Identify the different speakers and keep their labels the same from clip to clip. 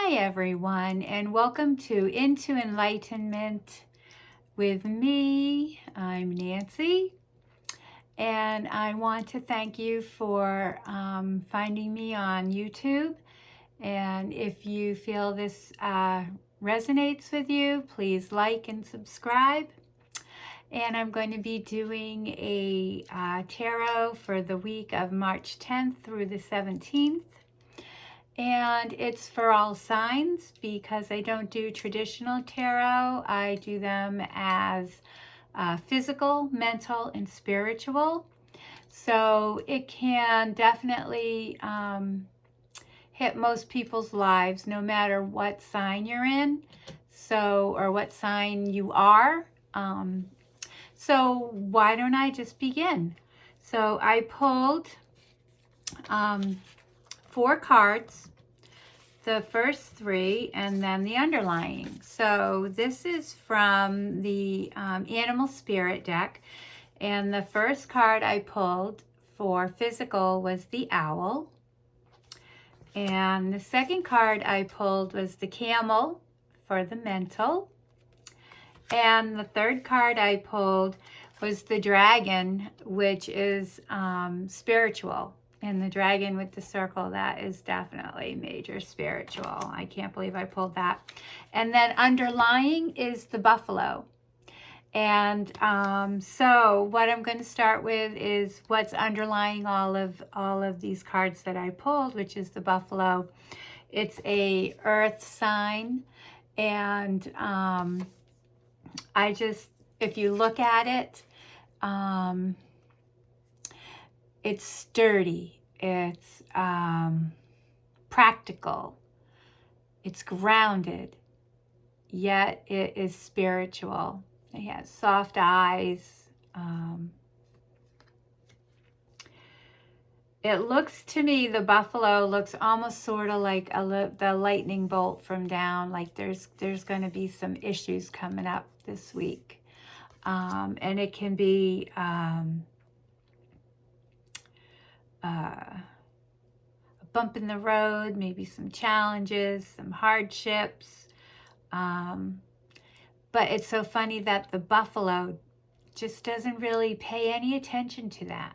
Speaker 1: Hi, everyone, and welcome to Into Enlightenment with me. I'm Nancy, and I want to thank you for finding me on YouTube. And if you feel this resonates with you, please like and subscribe. And I'm going to be doing a tarot for the week of March 10th through the 17th. And it's for all signs because I don't do traditional tarot. I do them as physical, mental, and spiritual. So it can definitely hit most people's lives no matter what sign you're in, or what sign you are. So why don't I just begin? So I pulled 4 cards, the first 3, and then the underlying. So this is from the Animal Spirit deck, and the first card I pulled for physical was the owl, and the second card I pulled was the camel for the mental, and the third card I pulled was the dragon, which is spiritual. And the dragon with the circle, that is definitely major spiritual. I can't believe I pulled that. And then underlying is the buffalo. And so what I'm going to start with is what's underlying all of these cards that I pulled, which is the buffalo. It's a earth sign, and if you look at it, it's sturdy, it's practical, it's grounded, yet it is spiritual. It has soft eyes. It looks to me, the buffalo looks almost sort of like the lightning bolt from down, like there's going to be some issues coming up this week. And it can be a bump in the road, maybe some challenges, some hardships. But it's so funny that the buffalo just doesn't really pay any attention to that.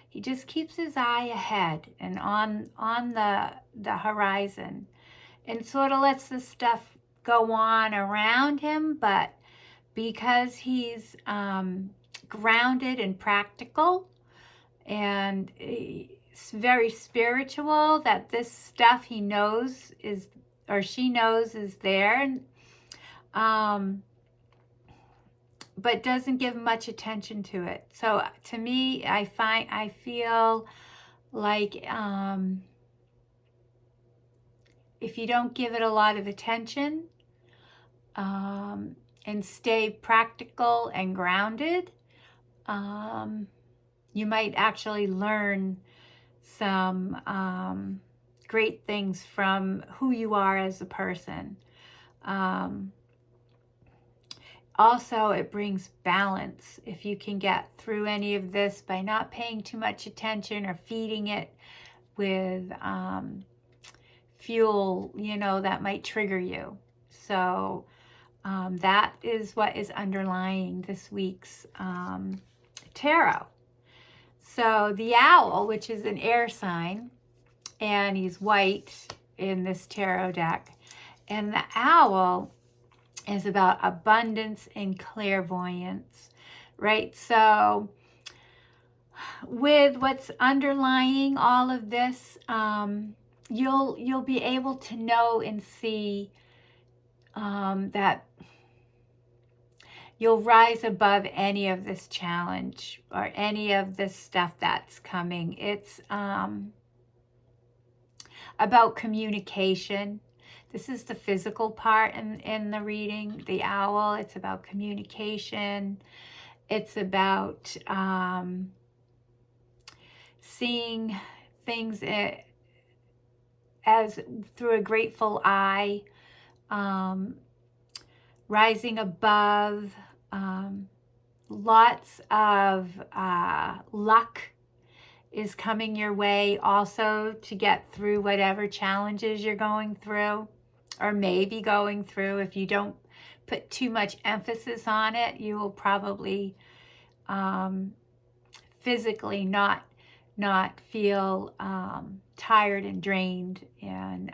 Speaker 1: He just keeps his eye ahead and on the horizon, and sort of lets the stuff go on around him. But because he's grounded and practical, and it's very spiritual, that this stuff he knows is, or she knows is there, but doesn't give much attention to it. So to me, I feel like if you don't give it a lot of attention and stay practical and grounded, you might actually learn some great things from who you are as a person. Also, it brings balance. If you can get through any of this by not paying too much attention or feeding it with fuel, that might trigger you. So that is what is underlying this week's tarot. So the owl, which is an air sign, and he's white in this tarot deck, and the owl is about abundance and clairvoyance, right? So with what's underlying all of this, you'll be able to know and see that you'll rise above any of this challenge or any of this stuff that's coming. It's about communication. This is the physical part in the reading, the owl. It's about communication. It's about seeing things as through a grateful eye, rising above, lots of luck is coming your way also to get through whatever challenges you're going through. or may be going through. If you don't put too much emphasis on it, you will probably physically not feel tired and drained and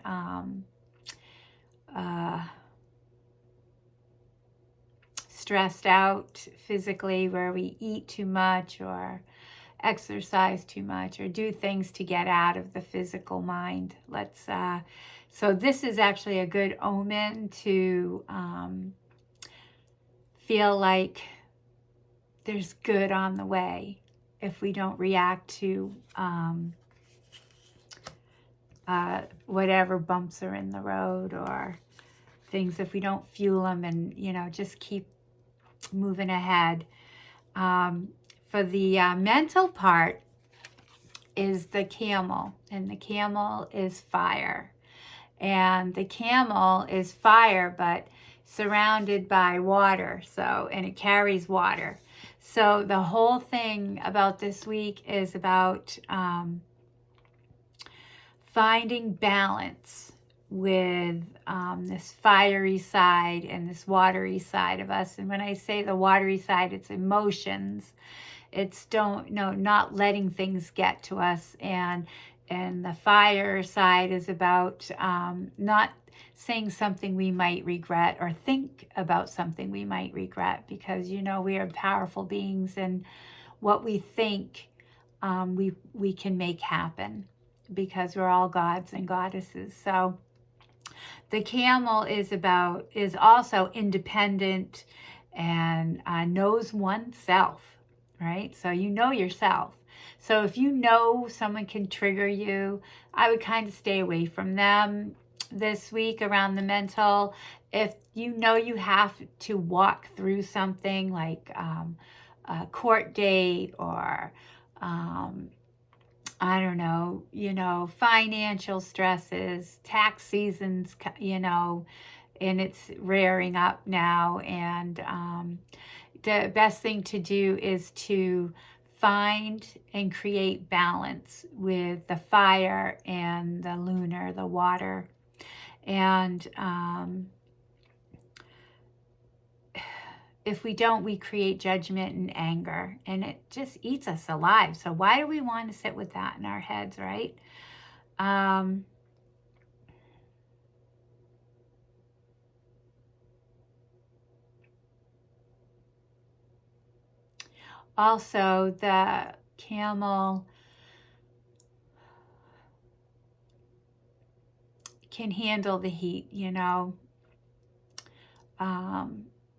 Speaker 1: stressed out physically, where we eat too much or exercise too much or do things to get out of the physical mind. So this is actually a good omen to feel like there's good on the way if we don't react to whatever bumps are in the road or things, if we don't fuel them and, just keep moving ahead. For the mental part is the camel, and the camel is fire. And the camel is fire, but surrounded by water, and it carries water. So the whole thing about this week is about finding balance with this fiery side and this watery side of us. And when I say the watery side, it's emotions. It's not letting things get to us. And the fire side is about not saying something we might regret or think about something we might regret, because we are powerful beings, and what we think we can make happen, because we're all gods and goddesses. So the camel is also independent and knows oneself, right? So you know yourself. So if you know someone can trigger you, I would kind of stay away from them this week around the mental. If you know you have to walk through something like a court date or I don't know, financial stresses, tax seasons, and it's rearing up now. And the best thing to do is to find and create balance with the fire and the lunar, the water. And if we don't, we create judgment and anger, and it just eats us alive. So why do we want to sit with that in our heads, right? Also, the camel can handle the heat,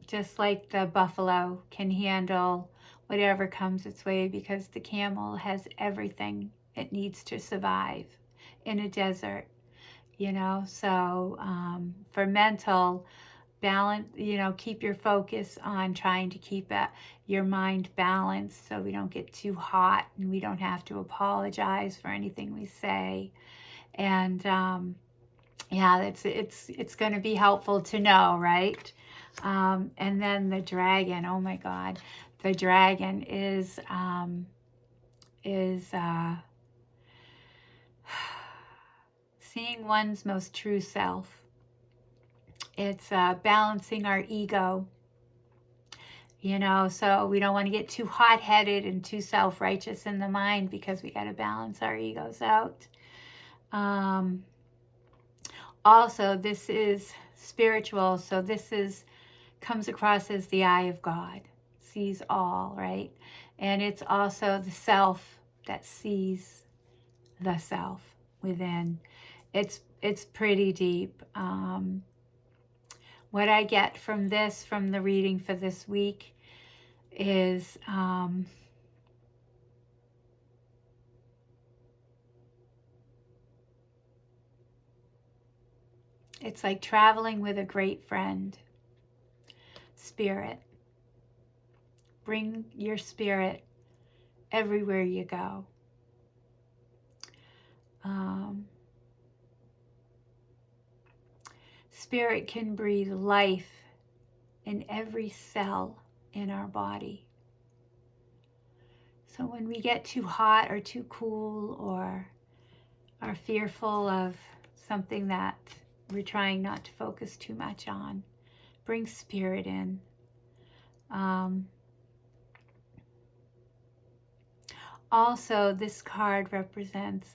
Speaker 1: just like the buffalo can handle whatever comes its way, because the camel has everything it needs to survive in a desert, So for mental balance, keep your focus on trying to keep your mind balanced, so we don't get too hot and we don't have to apologize for anything we say. And it's going to be helpful to know, right? And then the dragon, oh my God, the dragon is seeing one's most true self. It's balancing our ego, so we don't want to get too hot-headed and too self-righteous in the mind, because we got to balance our egos out. Also, this is spiritual, so comes across as the eye of God, sees all, right? And it's also the self that sees the self within. It's pretty deep. What I get from the reading for this week is it's like traveling with a great friend. Spirit. Bring your spirit everywhere you go. Spirit can breathe life in every cell in our body. So when we get too hot or too cool, or are fearful of something that we're trying not to focus too much on. Bring spirit in. Also, this card represents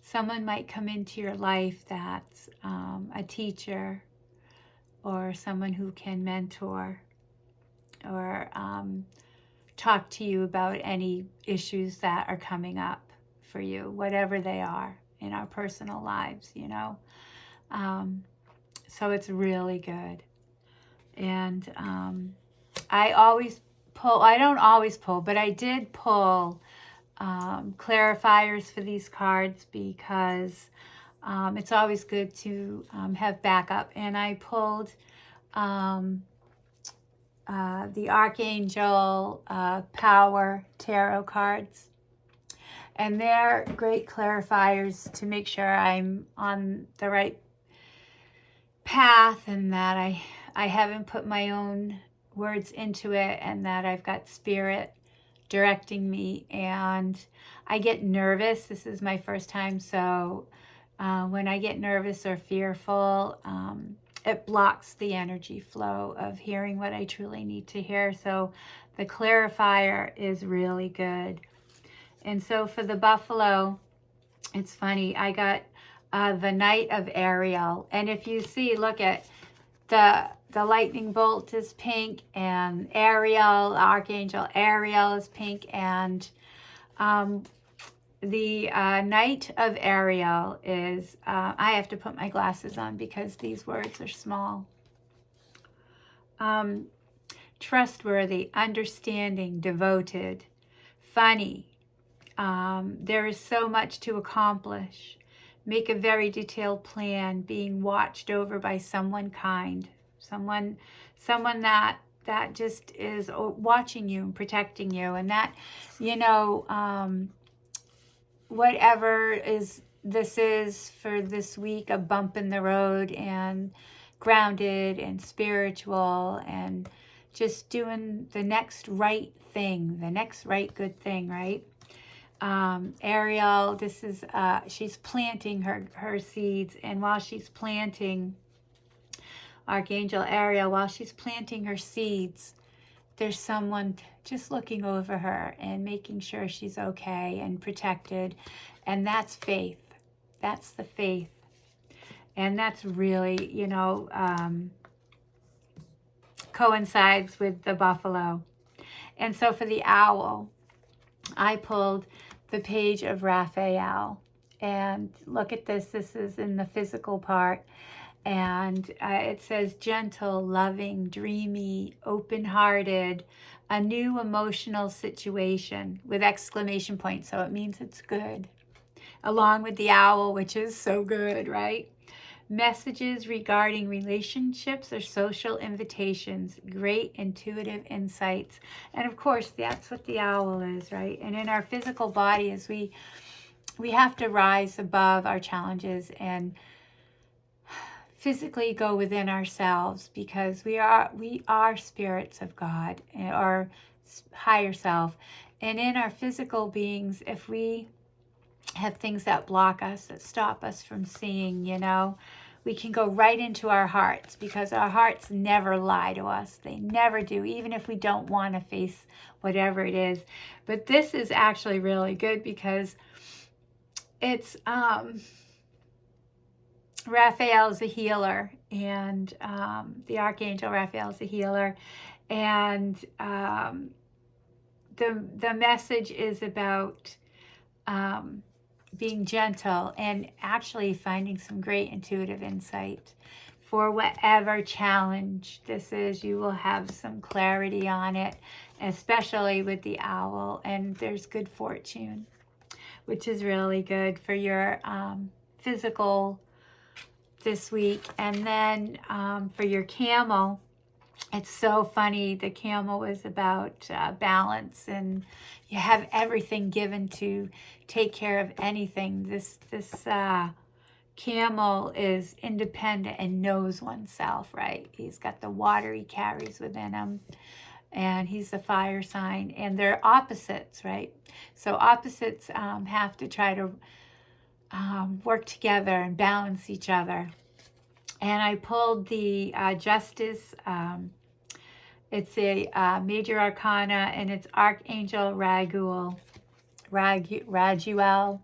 Speaker 1: someone might come into your life that's a teacher or someone who can mentor or talk to you about any issues that are coming up for you, whatever they are in our personal lives, you know. So it's really good. And I don't always pull, but I did pull clarifiers for these cards because it's always good to have backup. And I pulled the Archangel Power Tarot cards. And they're great clarifiers to make sure I'm on the right path and that I haven't put my own words into it and that I've got spirit directing me. And I get nervous. This is my first time. So when I get nervous or fearful, it blocks the energy flow of hearing what I truly need to hear. So the clarifier is really good. And so for the buffalo, it's funny, I got the Knight of Ariel. And if you see, look at the lightning bolt is pink, and Ariel, Archangel Ariel is pink, and the Knight of Ariel is, I have to put my glasses on because these words are small. Trustworthy, understanding, devoted, funny. There is so much to accomplish. Make a very detailed plan, being watched over by someone kind, someone that just is watching you and protecting you, and that, you know, whatever this is for this week, a bump in the road, and grounded and spiritual, and just doing the next right thing, the next right good thing, right? Ariel, this is, she's planting her seeds, and while she's planting, Archangel Ariel, while she's planting her seeds, there's someone just looking over her and making sure she's okay and protected, and that's faith. That's the faith. And that's really, you know, coincides with the buffalo. And so for the owl, I pulled the Page of Raphael. And look at this. This is in the physical part. And it says gentle, loving, dreamy, open-hearted, a new emotional situation with exclamation points. So it means it's good. Along with the owl, which is so good, right? Messages regarding relationships or social invitations, great intuitive insights. And of course, that's what the owl is, right? And in our physical body, as we have to rise above our challenges and physically go within ourselves, because we are spirits of God, or higher self. And in our physical beings, if we have things that block us, that stop us from seeing, you know, we can go right into our hearts, because our hearts never lie to us. They never do, even if we don't want to face whatever it is. But this is actually really good because it's Raphael's a healer, and the Archangel Raphael's a healer, and the message is about being gentle and actually finding some great intuitive insight for whatever challenge this is. You will have some clarity on it, especially with the owl, and there's good fortune, which is really good for your physical this week. And then for your camel, it's so funny. The camel is about balance, and you have everything given to take care of anything. This camel is independent and knows oneself, right? He's got the water he carries within him, and he's a fire sign, and they're opposites, right? So opposites have to try to work together and balance each other. And I pulled the Justice. It's a major arcana, and it's Archangel Raguel, Raguel, Raguel,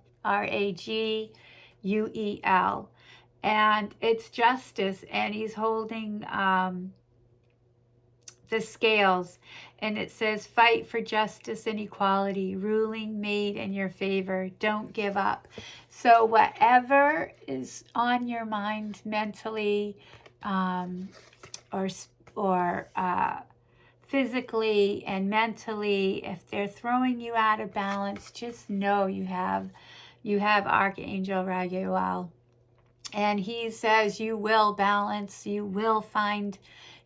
Speaker 1: and it's justice, and he's holding the scales, and it says, fight for justice and equality, ruling made in your favor, don't give up. So whatever is on your mind mentally, or physically and mentally, if they're throwing you out of balance, just know you have Archangel Raguel. And he says you will balance, you will find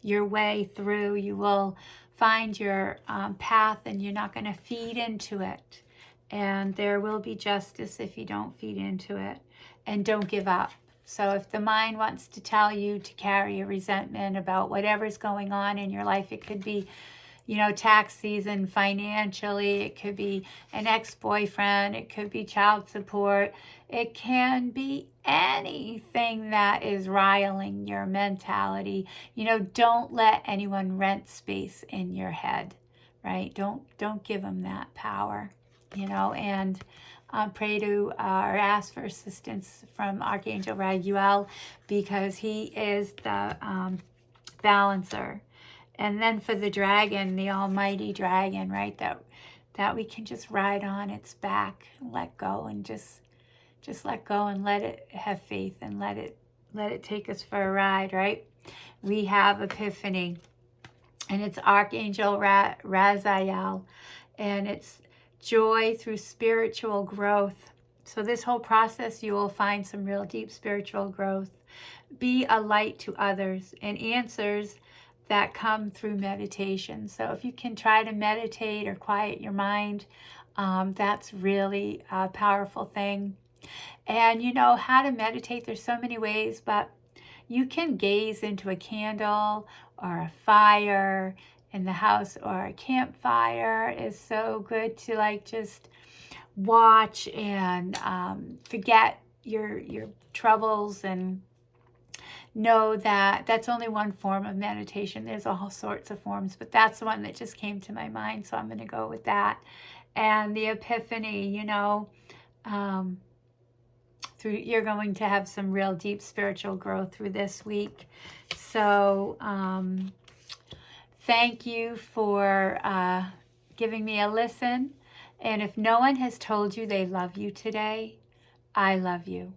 Speaker 1: your way through, you will find your path, and you're not going to feed into it. And there will be justice if you don't feed into it. And don't give up. So if the mind wants to tell you to carry a resentment about whatever's going on in your life, it could be, tax season financially, it could be an ex-boyfriend, it could be child support, it can be anything that is riling your mentality. Don't let anyone rent space in your head, right? Don't give them that power, and pray to or ask for assistance from Archangel Raguel, because he is the balancer. And then for the dragon, the almighty dragon, right, that we can just ride on its back and let go, and just let go and let it have faith, and let it take us for a ride, right? We have Epiphany, and it's Archangel Raziel, and it's joy through spiritual growth. So this whole process, you will find some real deep spiritual growth. Be a light to others, and answers that come through meditation. So if you can try to meditate or quiet your mind, that's really a powerful thing. And how to meditate, there's so many ways, but you can gaze into a candle or a fire in the house, or a campfire is so good to just watch and forget your troubles, and know that that's only one form of meditation. There's all sorts of forms, but that's the one that just came to my mind, so I'm going to go with that. And the Epiphany, you're going to have some real deep spiritual growth through this week. So thank you for giving me a listen. And if no one has told you they love you today, I love you.